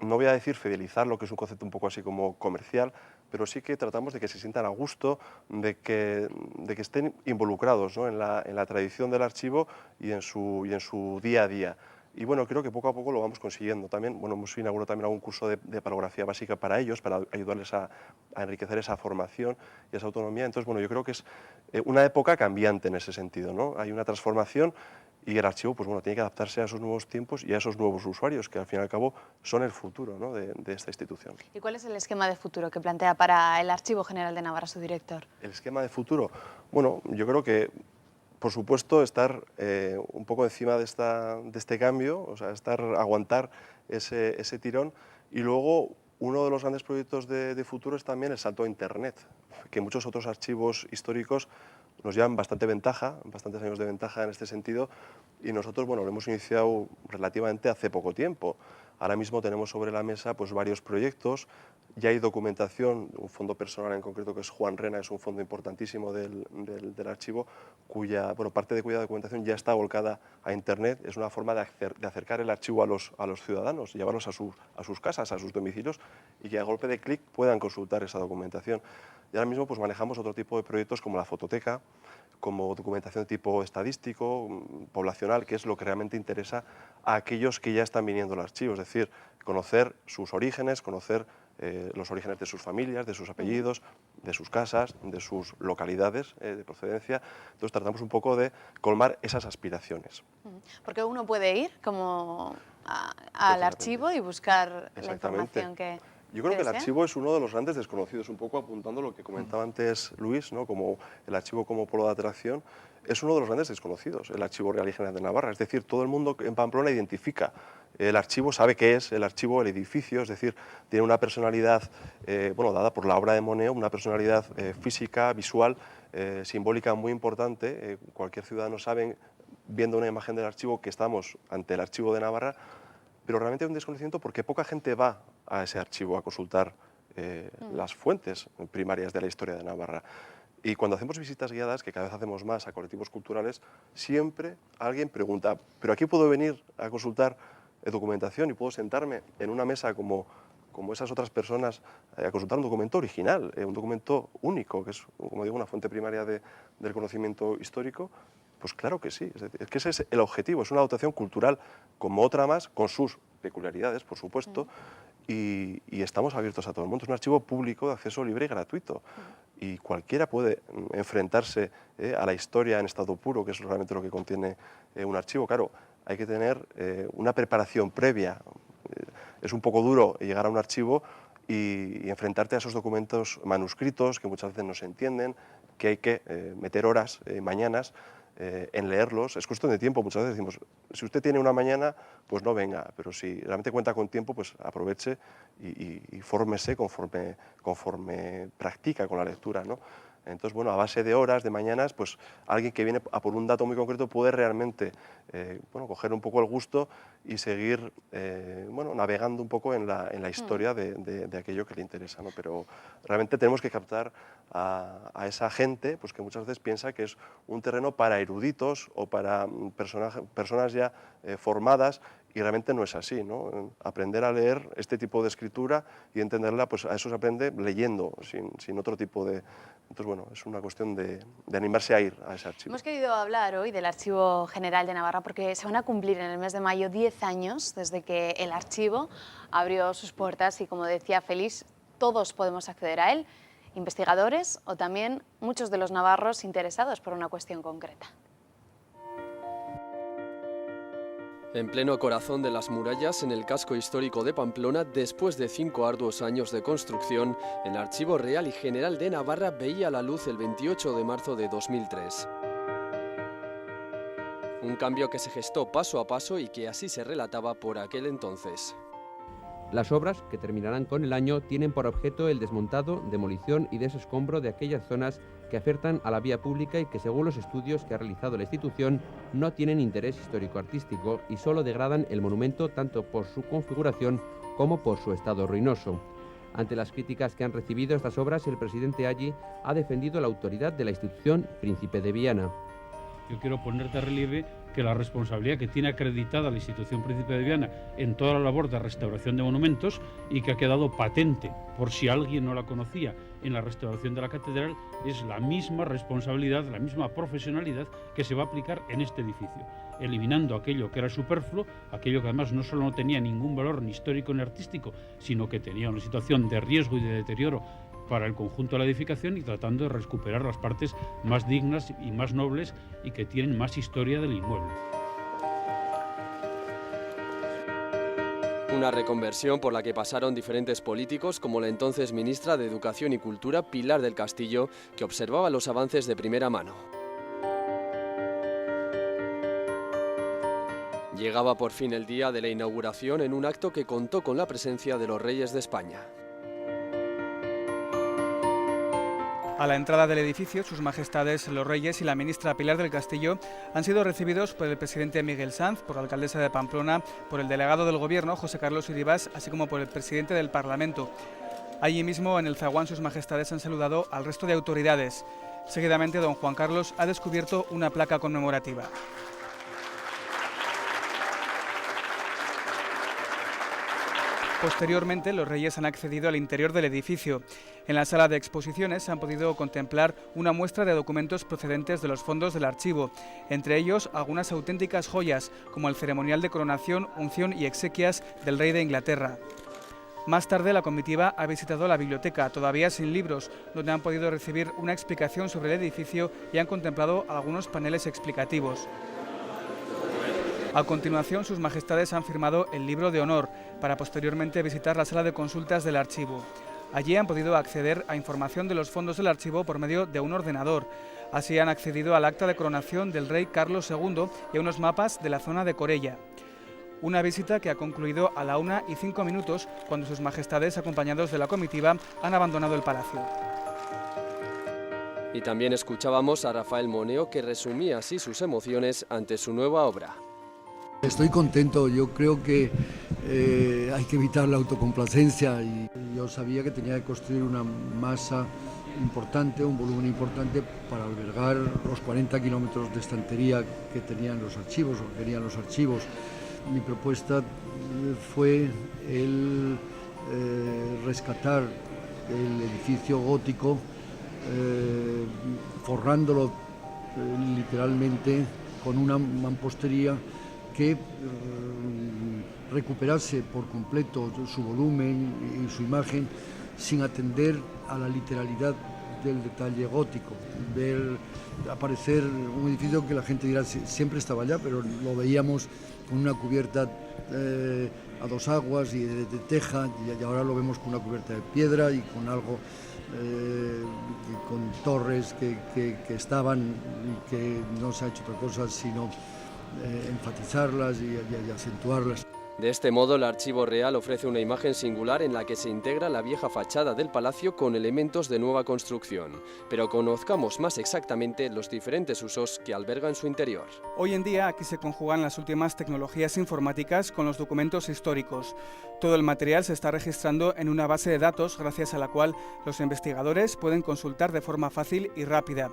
No voy a decir fidelizar, lo que es un concepto un poco así como comercial, pero sí que tratamos de que se sientan a gusto, de que estén involucrados, ¿no? en la tradición del archivo y en su día a día. Y bueno, creo que poco a poco lo vamos consiguiendo. También, bueno, hemos inaugurado también algún curso de palografía básica para ellos, para ayudarles a enriquecer esa formación y esa autonomía. Entonces, bueno, yo creo que es una época cambiante en ese sentido, ¿no? Hay una transformación y el archivo, pues bueno, tiene que adaptarse a esos nuevos tiempos y a esos nuevos usuarios, que al fin y al cabo son el futuro, ¿no? de esta institución. ¿Y cuál es el esquema de futuro que plantea para el Archivo General de Navarra su director? El esquema de futuro, bueno, yo creo que por supuesto, estar un poco encima de este cambio, o sea, aguantar ese tirón. Y luego, uno de los grandes proyectos de futuro es también el salto a Internet, que muchos otros archivos históricos nos llevan bastante ventaja, bastantes años de ventaja en este sentido, y nosotros, bueno, lo hemos iniciado relativamente hace poco tiempo. Ahora mismo tenemos sobre la mesa pues, varios proyectos. Ya hay documentación, un fondo personal en concreto que es Juan Rena, es un fondo importantísimo del archivo, parte de cuya documentación ya está volcada a Internet. Es una forma de acercar el archivo a los ciudadanos, llevarlos a sus casas, a sus domicilios, y que a golpe de clic puedan consultar esa documentación. Y ahora mismo pues, manejamos otro tipo de proyectos como la fototeca, como documentación de tipo estadístico, poblacional, que es lo que realmente interesa a aquellos que ya están viniendo al archivo, es decir, conocer sus orígenes, conocer los orígenes de sus familias, de sus apellidos, de sus casas, de sus localidades de procedencia. Entonces tratamos un poco de colmar esas aspiraciones. Porque uno puede ir como al archivo y buscar la información que... Yo creo que el archivo es uno de los grandes desconocidos, un poco apuntando lo que comentaba antes Luis, ¿no? Como el archivo como polo de atracción, es uno de los grandes desconocidos, el Archivo Real y General de Navarra. Es decir, todo el mundo en Pamplona identifica el archivo, sabe qué es el archivo, el edificio, es decir, tiene una personalidad, dada por la obra de Moneo, una personalidad física, visual, simbólica muy importante. Cualquier ciudadano sabe, viendo una imagen del archivo, que estamos ante el Archivo de Navarra, pero realmente hay un desconocimiento porque poca gente va a ese archivo a consultar las fuentes primarias de la historia de Navarra. Y cuando hacemos visitas guiadas, que cada vez hacemos más a colectivos culturales, siempre alguien pregunta, ¿pero aquí puedo venir a consultar documentación y puedo sentarme en una mesa como esas otras personas a consultar un documento original, un documento único, que es, como digo, una fuente primaria del conocimiento histórico? Pues claro que sí, es que ese es el objetivo, es una dotación cultural como otra más, con sus peculiaridades, por supuesto, y estamos abiertos a todo el mundo. Es un archivo público de acceso libre y gratuito, y cualquiera puede enfrentarse a la historia en estado puro, que es realmente lo que contiene un archivo. Claro, hay que tener una preparación previa. Es un poco duro llegar a un archivo y enfrentarte a esos documentos manuscritos que muchas veces no se entienden, que hay que meter horas, mañanas, en leerlos. Es cuestión de tiempo. Muchas veces decimos, si usted tiene una mañana, pues no venga, pero si realmente cuenta con tiempo, pues aproveche y fórmese conforme practica con la lectura, ¿no? Entonces, bueno, a base de horas, de mañanas, pues alguien que viene a por un dato muy concreto puede realmente coger un poco el gusto y seguir navegando un poco en la historia de aquello que le interesa, ¿no? Pero realmente tenemos que captar a esa gente, pues que muchas veces piensa que es un terreno para eruditos o para personas ya formadas, y realmente no es así, ¿no? Aprender a leer este tipo de escritura y entenderla, pues a eso se aprende leyendo, sin otro tipo de... Entonces, bueno, es una cuestión de animarse a ir a ese archivo. Hemos querido hablar hoy del Archivo General de Navarra porque se van a cumplir en el mes de mayo 10 años desde que el archivo abrió sus puertas y, como decía Félix, todos podemos acceder a él, investigadores o también muchos de los navarros interesados por una cuestión concreta. En pleno corazón de las murallas, en el casco histórico de Pamplona, después de 5 arduos años de construcción, el Archivo Real y General de Navarra veía la luz el 28 de marzo de 2003. Un cambio que se gestó paso a paso y que así se relataba por aquel entonces. Las obras, que terminarán con el año, tienen por objeto el desmontado, demolición y desescombro de aquellas zonas que afectan a la vía pública y que, según los estudios que ha realizado la institución, no tienen interés histórico-artístico y solo degradan el monumento tanto por su configuración como por su estado ruinoso. Ante las críticas que han recibido estas obras, el presidente Aggi ha defendido la autoridad de la institución Príncipe de Viana. Yo quiero poner de relieve que la responsabilidad que tiene acreditada la institución Príncipe de Viana en toda la labor de restauración de monumentos, y que ha quedado patente, por si alguien no la conocía, en la restauración de la catedral, es la misma responsabilidad, la misma profesionalidad que se va a aplicar en este edificio, eliminando aquello que era superfluo, aquello que además no solo no tenía ningún valor ni histórico ni artístico, sino que tenía una situación de riesgo y de deterioro para el conjunto de la edificación, y tratando de recuperar las partes más dignas y más nobles y que tienen más historia del inmueble. Una reconversión por la que pasaron diferentes políticos, como la entonces ministra de Educación y Cultura, Pilar del Castillo, que observaba los avances de primera mano. Llegaba por fin el día de la inauguración en un acto que contó con la presencia de los reyes de España. A la entrada del edificio, sus majestades los reyes y la ministra Pilar del Castillo han sido recibidos por el presidente Miguel Sanz, por la alcaldesa de Pamplona, por el delegado del Gobierno, José Carlos Iribás, así como por el presidente del Parlamento. Allí mismo, en el zaguán, sus majestades han saludado al resto de autoridades. Seguidamente, don Juan Carlos ha descubierto una placa conmemorativa. Posteriormente, los reyes han accedido al interior del edificio. En la sala de exposiciones se han podido contemplar una muestra de documentos procedentes de los fondos del archivo, entre ellos algunas auténticas joyas, como el ceremonial de coronación, unción y exequias del rey de Inglaterra. Más tarde, la comitiva ha visitado la biblioteca, todavía sin libros, donde han podido recibir una explicación sobre el edificio y han contemplado algunos paneles explicativos. A continuación, sus majestades han firmado el libro de honor, para posteriormente visitar la sala de consultas del archivo. Allí han podido acceder a información de los fondos del archivo por medio de un ordenador. Así han accedido al acta de coronación del rey Carlos II y a unos mapas de la zona de Corella. Una visita que ha concluido a la 1:05, cuando sus majestades, acompañados de la comitiva, han abandonado el palacio. Y también escuchábamos a Rafael Moneo, que resumía así sus emociones ante su nueva obra. Estoy contento, yo creo que hay que evitar la autocomplacencia y yo sabía que tenía que construir una masa importante, un volumen importante para albergar los 40 kilómetros de estantería que tenían los archivos o que querían los archivos. Mi propuesta fue el rescatar el edificio gótico, forrándolo literalmente con una mampostería que recuperase por completo su volumen y su imagen sin atender a la literalidad del detalle gótico. Ver aparecer un edificio que la gente dirá siempre estaba allá, pero lo veíamos con una cubierta a dos aguas y de teja, y ahora lo vemos con una cubierta de piedra y con algo, con torres que estaban y que no se ha hecho otra cosa sino enfatizarlas y acentuarlas. De este modo, el Archivo Real ofrece una imagen singular en la que se integra la vieja fachada del palacio con elementos de nueva construcción. Pero conozcamos más exactamente los diferentes usos que alberga en su interior. Hoy en día aquí se conjugan las últimas tecnologías informáticas con los documentos históricos. Todo el material se está registrando en una base de datos gracias a la cual los investigadores pueden consultar de forma fácil y rápida.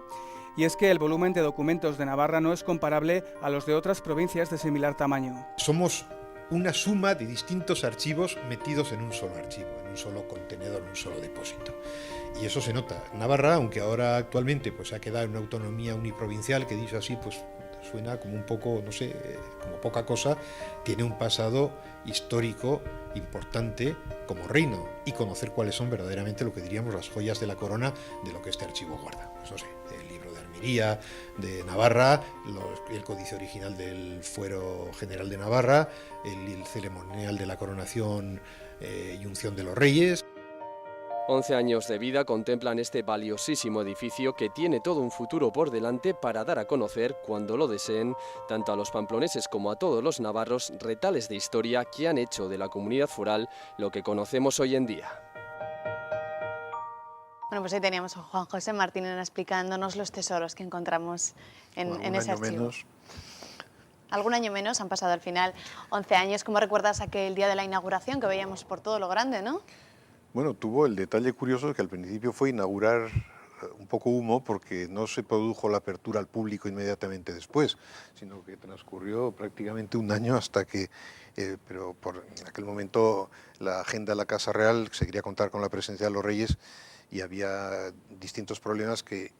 Y es que el volumen de documentos de Navarra no es comparable a los de otras provincias de similar tamaño. Somos una suma de distintos archivos metidos en un solo archivo, en un solo contenedor, en un solo depósito. Y eso se nota. Navarra, aunque ahora actualmente pues ha quedado en una autonomía uniprovincial, que dicho así pues suena como un poco, no sé, como poca cosa, tiene un pasado histórico importante como reino, y conocer cuáles son verdaderamente lo que diríamos las joyas de la corona de lo que este archivo guarda. Pues no sé, el libro de Armería de Navarra, el códice original del Fuero General de Navarra, el ceremonial de la coronación y unción de los reyes. 11 años de vida contemplan este valiosísimo edificio que tiene todo un futuro por delante para dar a conocer, cuando lo deseen, tanto a los pamploneses como a todos los navarros, retales de historia que han hecho de la comunidad foral lo que conocemos hoy en día. Bueno, pues ahí teníamos a Juan José Martínez explicándonos los tesoros que encontramos en ese archivo. Menos. Algún año menos, han pasado al final 11 años. ¿Cómo recuerdas aquel día de la inauguración que veíamos por todo lo grande, no? Bueno, tuvo el detalle curioso que al principio fue inaugurar un poco humo, porque no se produjo la apertura al público inmediatamente después, sino que transcurrió prácticamente un año hasta que, pero en aquel momento la agenda de la Casa Real se quería contar con la presencia de los reyes y había distintos problemas que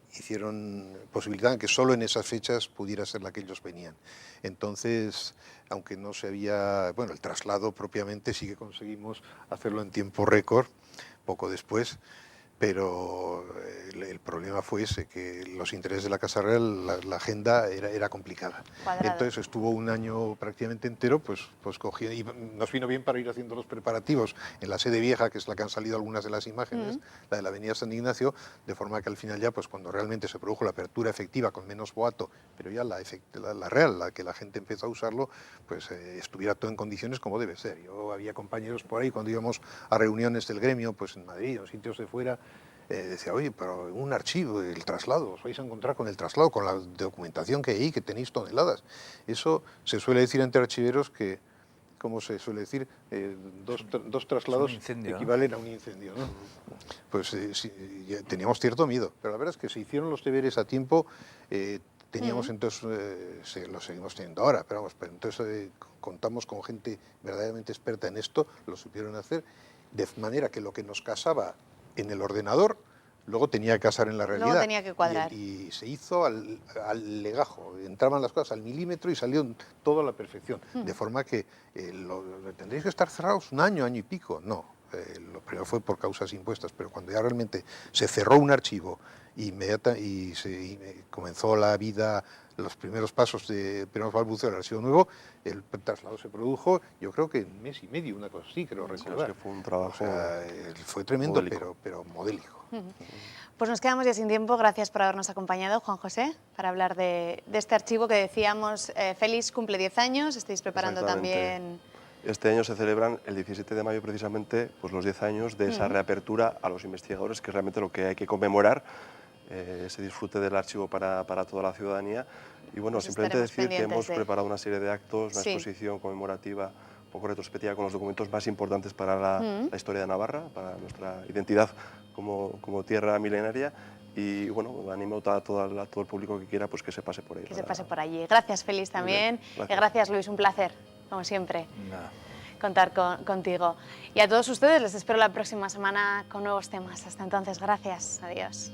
posibilitaban que solo en esas fechas pudiera ser la que ellos venían. Entonces, aunque no se había, bueno, el traslado propiamente sí que conseguimos hacerlo en tiempo récord, poco después, pero el problema fue ese, que los intereses de la Casa Real, la agenda era complicada. Cuadrada. Entonces estuvo un año prácticamente entero pues cogiendo, y nos vino bien para ir haciendo los preparativos en la sede vieja, que es la que han salido algunas de las imágenes, la de la avenida San Ignacio, de forma que al final ya, pues cuando realmente se produjo la apertura efectiva con menos boato, pero ya la real, la que la gente empezó a usarlo, pues estuviera todo en condiciones como debe ser. Yo había compañeros por ahí cuando íbamos a reuniones del gremio, pues en Madrid o en sitios de fuera, decía, oye, pero un archivo, el traslado, os vais a encontrar con el traslado, con la documentación que hay ahí, que tenéis toneladas. Eso se suele decir entre archiveros que, ¿cómo se suele decir? Dos traslados equivalen a un incendio, ¿no? Pues sí, teníamos cierto miedo, pero la verdad es que se hicieron los deberes a tiempo. Teníamos entonces, lo seguimos teniendo ahora, pero vamos, entonces contamos con gente verdaderamente experta en esto, lo supieron hacer, de manera que lo que nos casaba en el ordenador, luego tenía que casar en la realidad. Luego tenía que cuadrar. Y se hizo al legajo, entraban las cosas al milímetro y salió todo a la perfección. De forma que tendréis que estar cerrados un año, año y pico. No, lo primero fue por causas impuestas, pero cuando ya realmente se cerró un archivo y comenzó la vida, los primeros pasos de primeros balbuceos del archivo nuevo, el traslado se produjo, yo creo que en mes y medio, una cosa así, creo recordar. Que fue un trabajo, o sea, fue tremendo, pero modélico. Pues nos quedamos ya sin tiempo. Gracias por habernos acompañado, Juan José, para hablar de este archivo que decíamos, Félix cumple 10 años, estáis preparando también... Este año se celebran el 17 de mayo precisamente pues los 10 años de esa reapertura a los investigadores, que es realmente lo que hay que conmemorar, ese disfrute del archivo para toda la ciudadanía. Y bueno, Pues simplemente decir que hemos preparado una serie de actos, una exposición conmemorativa, un poco retrospectiva con los documentos más importantes para la historia de Navarra, para nuestra identidad como tierra milenaria. Y bueno, animo a todo el público que quiera pues que se pase por ahí. Que se pase por allí. Gracias, Félix, también. Gracias, Luis, un placer, como siempre. Contar contigo. Y a todos ustedes les espero la próxima semana con nuevos temas. Hasta entonces, gracias. Adiós.